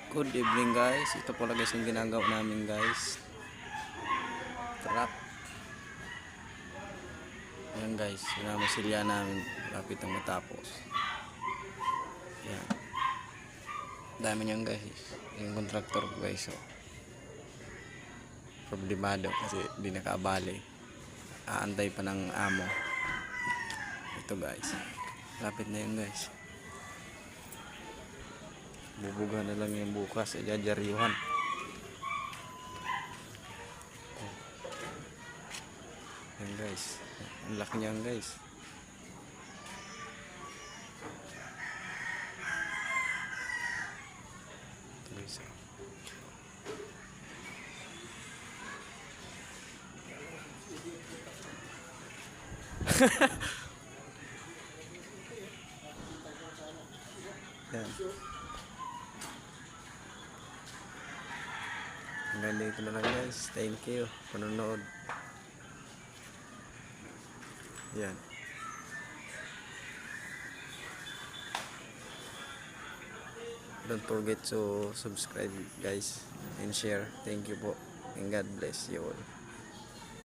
Good evening guys. Ito pala guys yung ginagawa namin guys. Trap. Ayan guys. Sinamasilya namin. Lapit ang matapos. Ayan. Dami niyan guys. Yung contractor ko guys. So, problemado kasi di nakaabali. Aantay pa ng amo. Ito guys. Lapit na yun guys. Bubuga na lang yung bukas. Jajaryuhan. Yan guys. Ang laki niyan guys. Ito guys. Yan. Hanggang dito na lang guys. Thank you. Panonood. Yan. Don't forget to subscribe guys and share. Thank you po. And God bless you all.